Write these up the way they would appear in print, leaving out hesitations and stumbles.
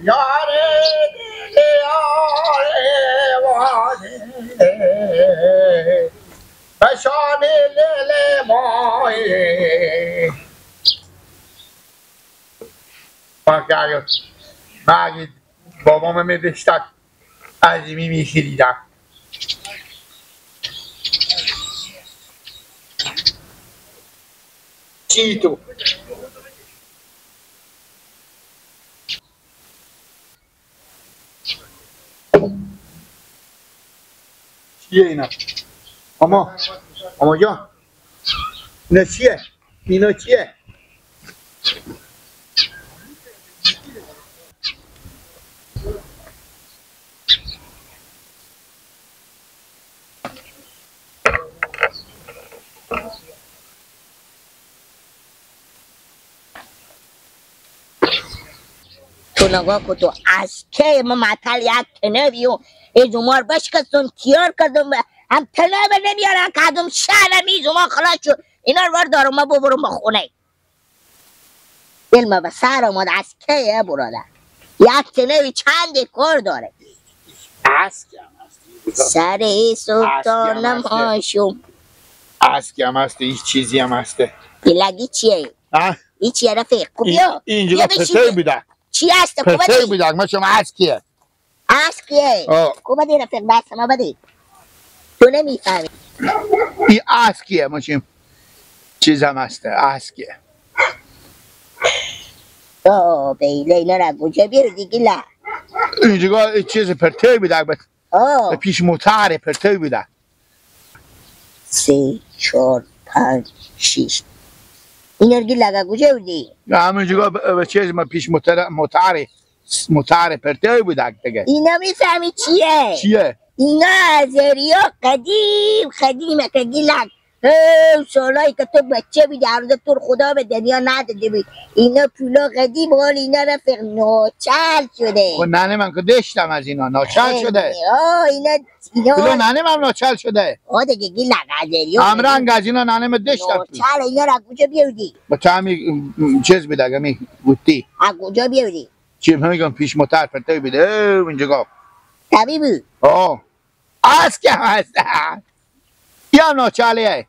یاره یاره وانه بشان لیل مای مگه بابام میدشتک عظیمی میشیدیدم چی تو؟ چیه اینا؟ اما جان اینا چیه؟ اینا چیه؟ تو نگاه کن تو از که ما معطل یک تنوی و ایزومار بشکستون تیار کردم هم تنوی نمیارن کردم شهرم ایزومار خلاص شد اینا رو دارم ما ببرم با خونه علمه به سر آمد از که براده یک تنوی چند کار داره اسکی هم هستی سر سلطانم هاشم اسکی هم هستی هیچ چیزی هم هستی لگی چیه؟ این چیه رفیق؟ بیا اینجا پتر بیده چی هست؟ پتر بیده ما شما اسکیه اسکیه؟ خوبه دی رفیق دست ما بدی تو نمیفهمی این اسکیه ما شما چیز هم هسته اسکیه بیله اینا را گوشه بیرو دیگه لا اینجا چیز پرتر بیده به پیش موتره پرتر بیده 3 4 5 6 اینا رو لگه گوشه بودی همینجا به چیز ما پیش موتره پرتر بیده دیگه اینا میفهمی چیه؟ اینا ازریا قدیمه که گیلک سالایی که تو بچه بیدی عرض تو خدا به دنیا نداده بید اینا پولا قدیم حال اینا رفق ناچل شده خب ننه من که دشتم از اینا ناچل شده اینا پولا ننه من ناچل شده دیگه گیلک ازریا همرنگ از اینا ننه من دشتم ناچل اینا را کجا بیودی؟ با تو همی چیز بیده همی بودی از کجا بیودی؟ چی میگم پیش موتر پرتر بیده اینجا گفت طبیبی از که هست یا ناچلیه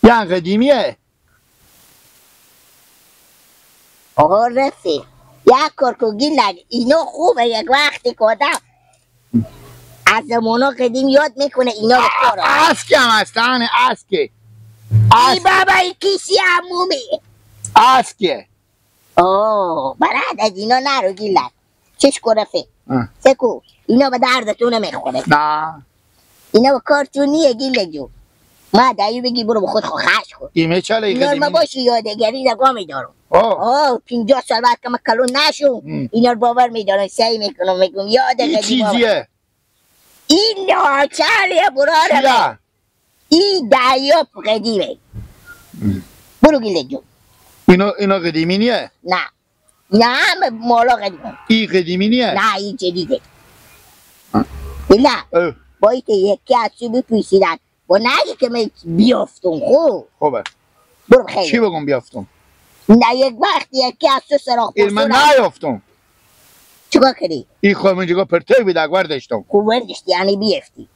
یا قدیمیه آقا رفیق یک کار که گیلک اینا خوبه یک وقتی که آدم از زمانا قدیم یاد میکنه اینا رو کارا اسکی هم هستن اسکی ای بابا ای کسی عمومی اسکیه برد از اینا نرو گیلک چش کن رفیق سکو اینا به دردتون نمیخوره نه اینا به کارتونیه گیلک جو ما دایی بگی برو به خود خواهش کن ایمه چله اینا رو ما باشی یادگری نگاه میدارم 50 سال بعد که ما کلون نشو اینا رو باور میدارم سعی میکنم میگم یاد قدیم این چیزیه این ناچلیه برادر این دعیاب قدیمه برو گیلک جو اینا قدیمی نیه؟ نه همه مالا قدیمه این قدیمی نیه؟ نه این جدیده نه باید یکی از چی بپیسیدن با نگه که من بیافتم خوبه برو خیلی چی بگم بیافتم؟ نه یک وقتی یکی از تو سراخ این من نیافتم چیکار کردی؟ این خواهم اینجا پرتر بیده وردشتم خوب وردشتی یعنی بیافتی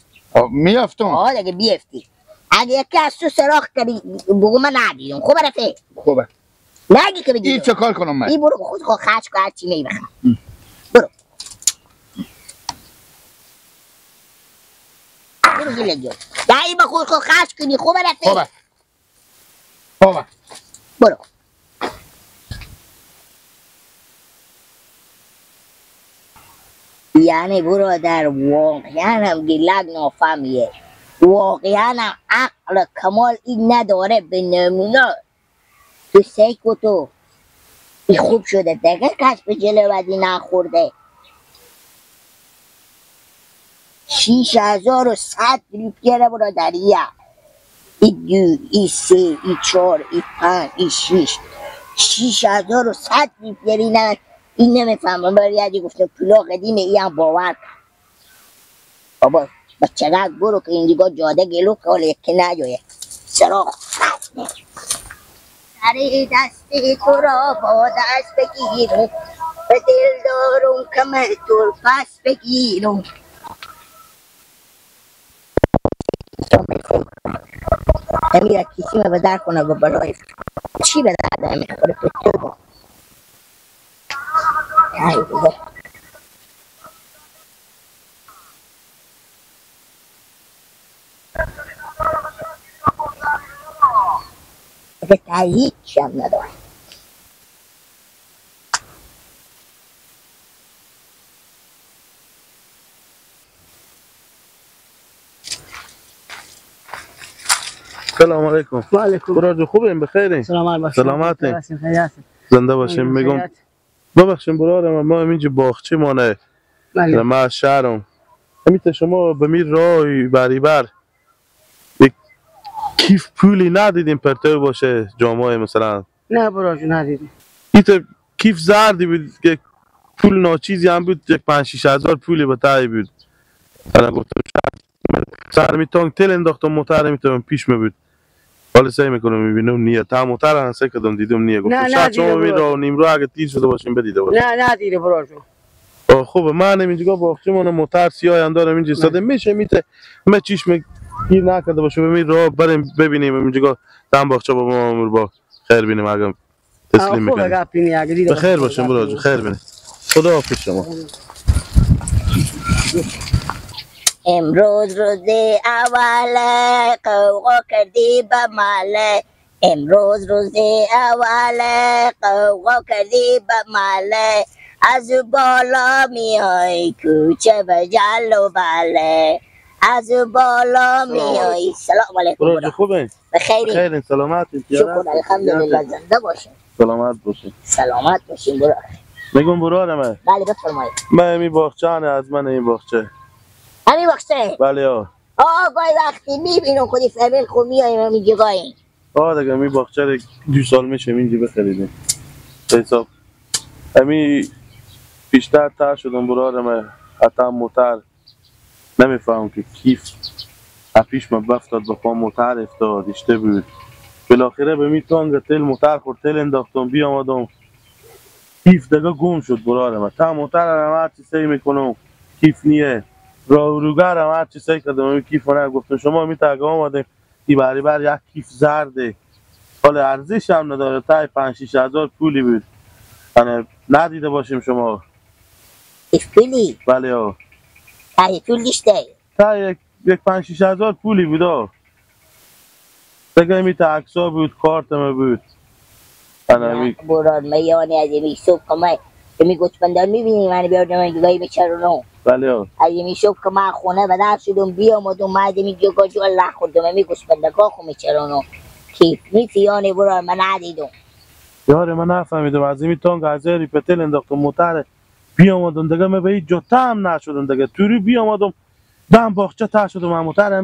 میافتم دیگه بیافتی اگه یکی از تو سراخ کردی بگو من ندیدم خوبه رفیق خوبه نگی که بگیدم این چه کار کنم من؟ این برو خود خواهش که هرچی میبخم برو گیلک جو دایی به خود خواهش کنی خوبه رفیق خوبه برو یعنی برادر واقعا هم گیلک نافهمیه واقعا هم عقل کمال این نداره به نمونه تو سیکو تو این خوب شده دیگه کس به جلو بدی نخورده 6100 ریپیره برادریه این 2 این 3 این 4 این 5 این 6 6100 ریپیری نه این نمیفهمم باید گفتم پولا قدیمه این هم باور بابا بچگاه برو که اینجا جاده گلو که حالا یکی نجایه سراخ سر دستی تو را با دست بگیره به دل دارم کمر تو پس بگیرم. امیر کسی ما به در کنه به برای چی به در میخوره پتو با ای بابا به هیچی هم ندارم. سلام علیکم. و علیکم. برادر خوبیم بخیرین؟ سلامتین. زنده باشیم. میگم ببخشید برادر ما اینجا باغچه مانه. ما از شهرم. امیت شما به می راه بریبر یک کیف پولی ندیدیم پرتو باشه جامعه مثلا؟ نه برادر ندیدیم. ایت کیف زردی بود که پول ناچیزی هم بود، یک 5-6 هزار پولی به تایی بود. انا گفتم سر میتونم تل انداختم موتر میتونم پیش می بود. حالا سعی میکنم میبینم نیه تا موتر هنسه کدام دیدم نیه گفتم شاید شما می راه نیم راه اگه تیز شده باشیم بدیده باشیم. نه ندیده برادر. خوبه من اینجا باغچه مون موتر سیاه هم دارم اینجا استاده میشه میته من چشم گیر نکرده باشه ببین راه بریم ببینیم اینجا دم باغچه بابا مامور با خیر بینیم اگه تسلیم میکنیم. خوبه گپینی اگه دیده بخیر باشیم برادر خیر بینیم. خدا حافظ شما. امروز روز اوله قوقا کردی به ماله. امروز روز اوله قوقا کردی به ماله. از بالا میای کوچه به جل و بله. از بالا میای. سلام علیکم برادر خوبه؟ بخیری؟ بخیرین سلامتین؟ شکر الحمدلله زنده باشین. سلامت باشین. سلامت باشین برادر. میگم برادر من. بله بفرمایید. من این باغچه از من این باغچه. همین باغچه؟ بله ها. گاهی وقتی میبینم خودی فامیل خود میایم همینجا گاهی. دیگه می باغچه 2 سال میشه اینجا بخریدیم. حساب امی بیشتر تر شدم برادر من حتی موتر نمیفهم که کیف اپیش ما بفتاد با پا موتر افتاد اشته بود. بالاخره به می تانگ تل موتر خورد تل انداختم بیامدم کیف دیگه گم شد برادر من. تا موتر هم هرچی سعی میکنم کیف نیه راه روگر هم هرچی سعی کردم کیف نه. گفتم شما می تاگه آمدیم ای بری بر یک کیف زرده حالا ارزش هم نداره تا 5-6 هزار پولی بود. یعنی ندیده باشیم شما. کیف پولی؟ بله ها. تا پول داشته؟ تا یک 5-6 هزار پولی بود. دیگه می تا عکسا بود کارتم بود. براد میانی از این صبح که من می گوسفندان میبینی من بیاردم اینجایی بچرونم. بله ها. از این صبح که من خونه به در شدم بیامدم من اینجا گاجو الله خوردم می گوسفندگاه خو میچرونم. کیف نیست یعنی براد من ندیدم. یاره من نفهمیدم از این تانگ هزاری پتل انداختم موتر بیامدم دیگه من به هیچ جا تم نشدم دیگه توری بیامدم دم باغچه تا شدم من موتر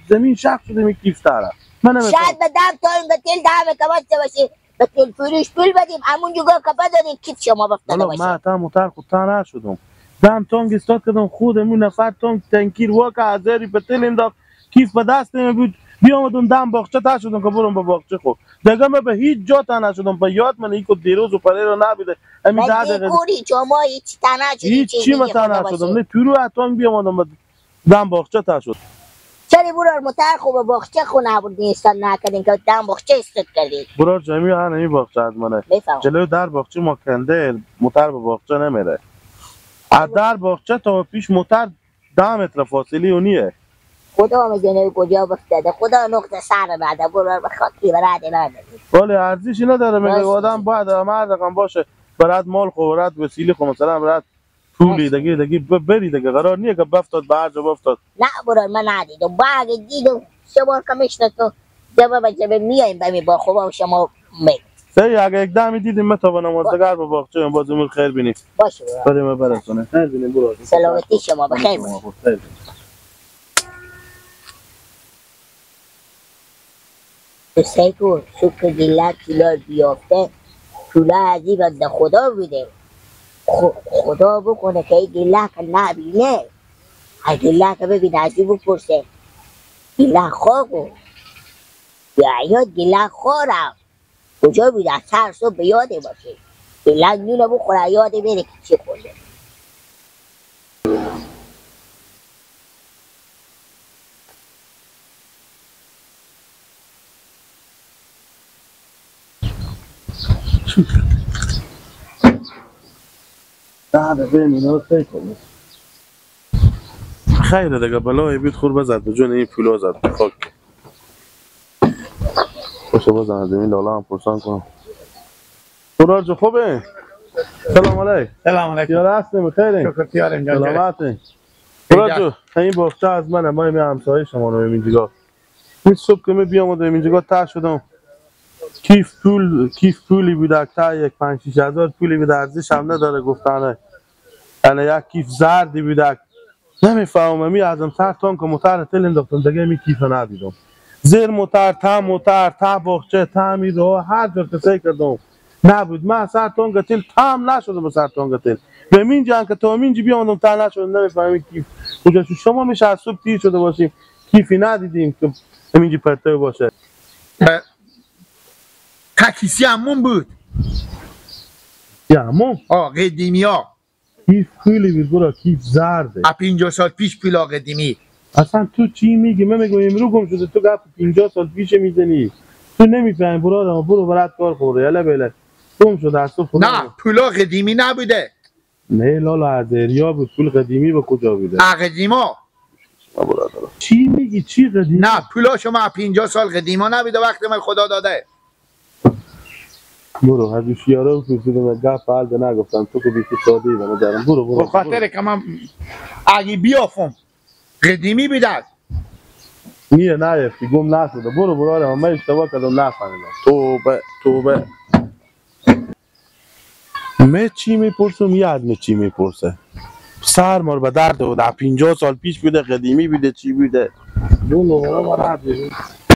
زمین شق شدم این کیف طرف. شاید به دم تا این به تل دم کباته باشه به تل فروش پول بدیم همونجا گاه که بدادیم کیف شما بفتاده باشه. من تا موتر خود تا نشدم دم تانگ استاد کردم خودمون نفر تانگ تنکیر واکه هزاری پتل انداخت کیف به دست من بود بیامدم دم باغچه تا شدم که برم به باغچه خود دیگه من به هیچ جا تا نشدم. به یاد من اینکه دیروز و پره رو نبیده همین 10 دقیقه شما هیچ تا نشدید هیچ من تا نشدم نه تو رو اتان بیامدم دم باغچه تا شد. چرا برار موتر خوب باغچه خو نبردین استاد نکردین که دم باغچه استاد کردین؟ برار جمعی همین باغچه از منه جلوی در باغچه ما کنده موتر به باغچه نمیره. از در باغچه تا پیش موتر 10 متر فاصله اونیه. خدا میدونه کجا افتاده. خدا نقطه سر بده برار به خاطری برات نداره. ولی ارزشی نداره. میگه آدم باید هر رقم باشه برات مال خو برات وسیله خو مثلا برات پولی دیگه بری دیگه قرار نیه که بفتاد به هر جا بفتاد. نه برار من ندیدم با اگه دیدم سه بار کمشت تو جبه به جبه میاییم بمی با خوبا و شما میگم سعی اگه یک دمی دیدیم متابه نمازدگر به باغچه هم بازمون خیر بینیم. باشه بریم برسونه خیر بینیم برار. سلامتی شما بخیر باشید. تو سیکو شکر دیلت طولا بیافته طولا ازی بنده خدا بوده. خدا بکنه که این گله که نبینه از گله که ببینه ازی بپرسه گله خوابو یا یاد گله خورم کجا بوده از سر صبح به یاده باشه فعلا نونو بخوره یاده بره که چه خورده. خیره دیگه بلای بید خور بزد به جون این پولو زد خاک باشه بازم از این لالا هم پرسان کنم. برار جو خوبه؟ سلام علیک. سلام علیکم. یاره هستیم خیره؟ شکر تیارم جان. سلامته. برار جو این باخته از منه ما این همسایه شما رو اینجا این صبح که می بیام و اینجا ته شدم کیف پولی بوده تا یک 5-6 هزار پولی بوده ارزش هم نداره گفتنه یعنی یک کیف زردی بوده نمیفهمم می ازم سر تان که موتر تل انداختم دیگه می کیف ندیدم زیر موتر تا باغچه تا میرو هر جا کسی کردم نبود من سر تان که تل تام نشدم به سر تان که تل به من جان که تو منجی بیاندم تا نشدم نمیفهمم کیف کجا شما میشه از صبح تیر شده باشیم کیفی ندیدیم که همینجی پرتای باشه. کیسی همون بود. همون؟ قدیمی ها. کیف پولی بود برا کیف زرده. 50 سال پیش پولا قدیمی. اصلا تو چی میگی؟ من میگم امرو گم شده تو گفت 50 سال پیش میزنی. تو نمیفهمی برادر برو برات کار خوره یالا بله. گم شده از تو نه پولا قدیمی نبوده. نه لالا از دریا بود پول قدیمی به کجا بوده؟ قدیما. چی میگی چی قدیمی؟ نه پولا شما 50 سال قدیما نبوده وقتی من خدا داده. برو هدوشیاره رو پرسیدم و گفت حال ده نگفتم تو که بیتی سادهی به نظرم برو به خاطر که من اگه بیافم قدیمی بیدد میه نیفتی گم نشده برو براره من اشتباه کردم نفهمیدم توبه من چی میپرسم یاد می چی میپرسه سر مار به درد و 50 سال پیش بوده قدیمی بوده چی بوده دون رو ما رد